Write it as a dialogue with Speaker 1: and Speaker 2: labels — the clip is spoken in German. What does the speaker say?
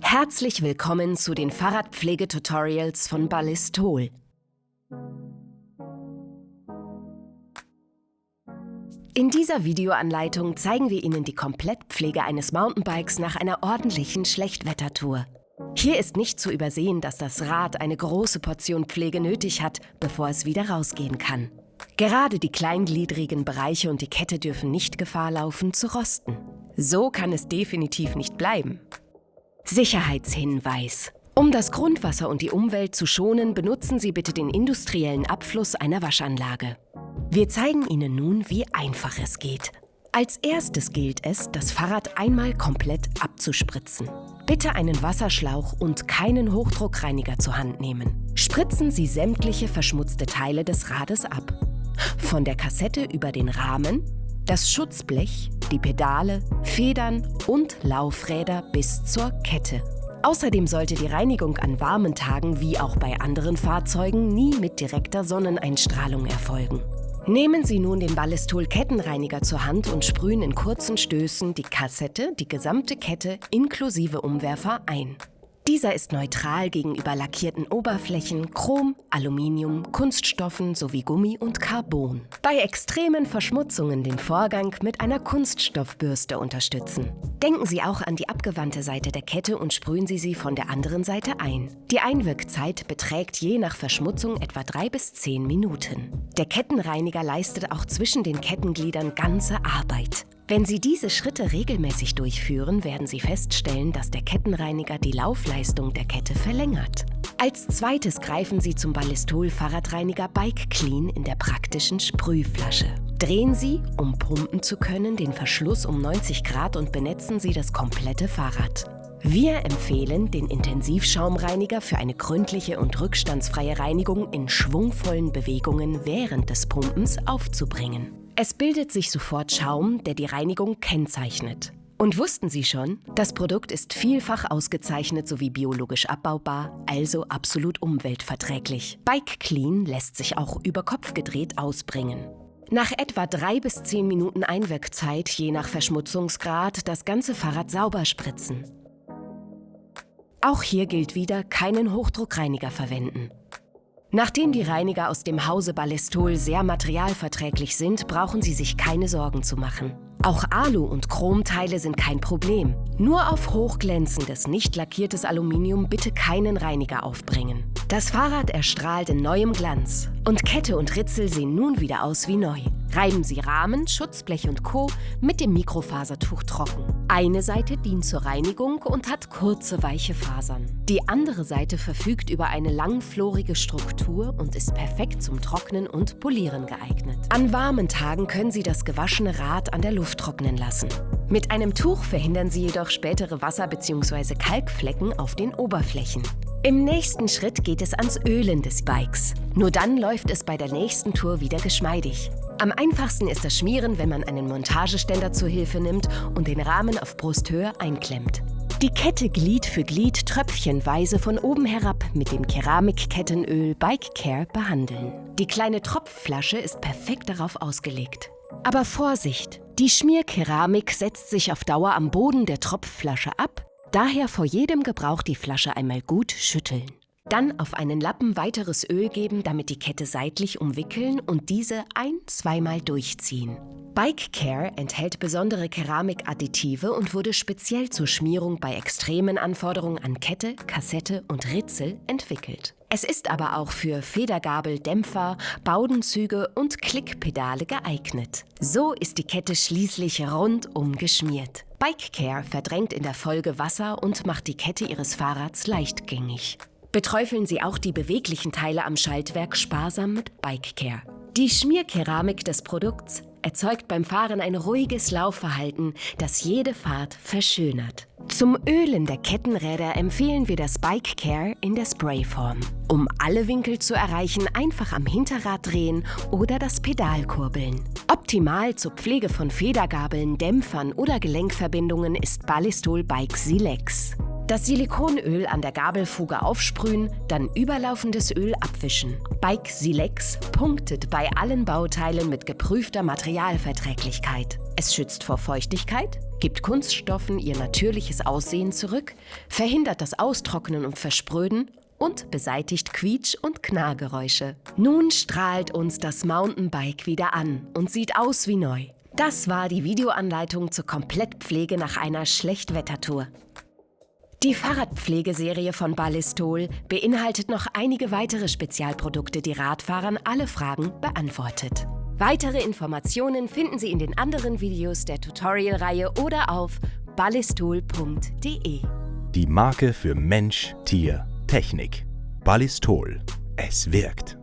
Speaker 1: Herzlich willkommen zu den Fahrradpflege-Tutorials von Ballistol. In dieser Videoanleitung zeigen wir Ihnen die Komplettpflege eines Mountainbikes nach einer ordentlichen Schlechtwettertour. Hier ist nicht zu übersehen, dass das Rad eine große Portion Pflege nötig hat, bevor es wieder rausgehen kann. Gerade die kleingliedrigen Bereiche und die Kette dürfen nicht Gefahr laufen, zu rosten. So kann es definitiv nicht bleiben. Sicherheitshinweis: Um das Grundwasser und die Umwelt zu schonen, benutzen Sie bitte den industriellen Abfluss einer Waschanlage. Wir zeigen Ihnen nun, wie einfach es geht. Als erstes gilt es, das Fahrrad einmal komplett abzuspritzen. Bitte einen Wasserschlauch und keinen Hochdruckreiniger zur Hand nehmen. Spritzen Sie sämtliche verschmutzte Teile des Rades ab. Von der Kassette über den Rahmen, das Schutzblech, die Pedale, Federn und Laufräder bis zur Kette. Außerdem sollte die Reinigung an warmen Tagen wie auch bei anderen Fahrzeugen nie mit direkter Sonneneinstrahlung erfolgen. Nehmen Sie nun den Ballistol Kettenreiniger zur Hand und sprühen in kurzen Stößen die Kassette, die gesamte Kette inklusive Umwerfer ein. Dieser ist neutral gegenüber lackierten Oberflächen, Chrom, Aluminium, Kunststoffen sowie Gummi und Carbon. Bei extremen Verschmutzungen den Vorgang mit einer Kunststoffbürste unterstützen. Denken Sie auch an die abgewandte Seite der Kette und sprühen Sie sie von der anderen Seite ein. Die Einwirkzeit beträgt je nach Verschmutzung etwa 3 bis 10 Minuten. Der Kettenreiniger leistet auch zwischen den Kettengliedern ganze Arbeit. Wenn Sie diese Schritte regelmäßig durchführen, werden Sie feststellen, dass der Kettenreiniger die Laufleistung der Kette verlängert. Als zweites greifen Sie zum Ballistol Fahrradreiniger Bike Clean in der praktischen Sprühflasche. Drehen Sie, um pumpen zu können, den Verschluss um 90 Grad und benetzen Sie das komplette Fahrrad. Wir empfehlen, den Intensivschaumreiniger für eine gründliche und rückstandsfreie Reinigung in schwungvollen Bewegungen während des Pumpens aufzubringen. Es bildet sich sofort Schaum, der die Reinigung kennzeichnet. Und wussten Sie schon, das Produkt ist vielfach ausgezeichnet sowie biologisch abbaubar, also absolut umweltverträglich. Bike Clean lässt sich auch über Kopf gedreht ausbringen. Nach etwa 3 bis 10 Minuten Einwirkzeit, je nach Verschmutzungsgrad, das ganze Fahrrad sauber spritzen. Auch hier gilt wieder, keinen Hochdruckreiniger verwenden. Nachdem die Reiniger aus dem Hause Ballistol sehr materialverträglich sind, brauchen Sie sich keine Sorgen zu machen. Auch Alu- und Chromteile sind kein Problem. Nur auf hochglänzendes, nicht lackiertes Aluminium bitte keinen Reiniger aufbringen. Das Fahrrad erstrahlt in neuem Glanz und Kette und Ritzel sehen nun wieder aus wie neu. Reiben Sie Rahmen, Schutzblech und Co. mit dem Mikrofasertuch trocken. Eine Seite dient zur Reinigung und hat kurze, weiche Fasern. Die andere Seite verfügt über eine langflorige Struktur und ist perfekt zum Trocknen und Polieren geeignet. An warmen Tagen können Sie das gewaschene Rad an der Luft trocknen lassen. Mit einem Tuch verhindern Sie jedoch spätere Wasser- bzw. Kalkflecken auf den Oberflächen. Im nächsten Schritt geht es ans Ölen des Bikes. Nur dann läuft es bei der nächsten Tour wieder geschmeidig. Am einfachsten ist das Schmieren, wenn man einen Montageständer zur Hilfe nimmt und den Rahmen auf Brusthöhe einklemmt. Die Kette Glied für Glied tröpfchenweise von oben herab mit dem Keramikkettenöl Bike Care behandeln. Die kleine Tropfflasche ist perfekt darauf ausgelegt. Aber Vorsicht! Die Schmierkeramik setzt sich auf Dauer am Boden der Tropfflasche ab, daher vor jedem Gebrauch die Flasche einmal gut schütteln. Dann auf einen Lappen weiteres Öl geben, damit die Kette seitlich umwickeln und diese 1-2 Mal durchziehen. Bike Care enthält besondere Keramikadditive und wurde speziell zur Schmierung bei extremen Anforderungen an Kette, Kassette und Ritzel entwickelt. Es ist aber auch für Federgabel, Dämpfer, Bowdenzüge und Klickpedale geeignet. So ist die Kette schließlich rundum geschmiert. Bike Care verdrängt in der Folge Wasser und macht die Kette Ihres Fahrrads leichtgängig. Beträufeln Sie auch die beweglichen Teile am Schaltwerk sparsam mit Bike Care. Die Schmierkeramik des Produkts erzeugt beim Fahren ein ruhiges Laufverhalten, das jede Fahrt verschönert. Zum Ölen der Kettenräder empfehlen wir das Bike Care in der Sprayform. Um alle Winkel zu erreichen, einfach am Hinterrad drehen oder das Pedal kurbeln. Optimal zur Pflege von Federgabeln, Dämpfern oder Gelenkverbindungen ist Ballistol Bike Silex. Das Silikonöl an der Gabelfuge aufsprühen, dann überlaufendes Öl abwischen. Bike Silex punktet bei allen Bauteilen mit geprüfter Materialverträglichkeit. Es schützt vor Feuchtigkeit, gibt Kunststoffen ihr natürliches Aussehen zurück, verhindert das Austrocknen und Verspröden und beseitigt Quietsch- und Knarrgeräusche. Nun strahlt uns das Mountainbike wieder an und sieht aus wie neu. Das war die Videoanleitung zur Komplettpflege nach einer Schlechtwettertour. Die Fahrradpflegeserie von Ballistol beinhaltet noch einige weitere Spezialprodukte, die Radfahrern alle Fragen beantwortet. Weitere Informationen finden Sie in den anderen Videos der Tutorial-Reihe oder auf ballistol.de.
Speaker 2: Die Marke für Mensch, Tier, Technik. Ballistol. Es wirkt.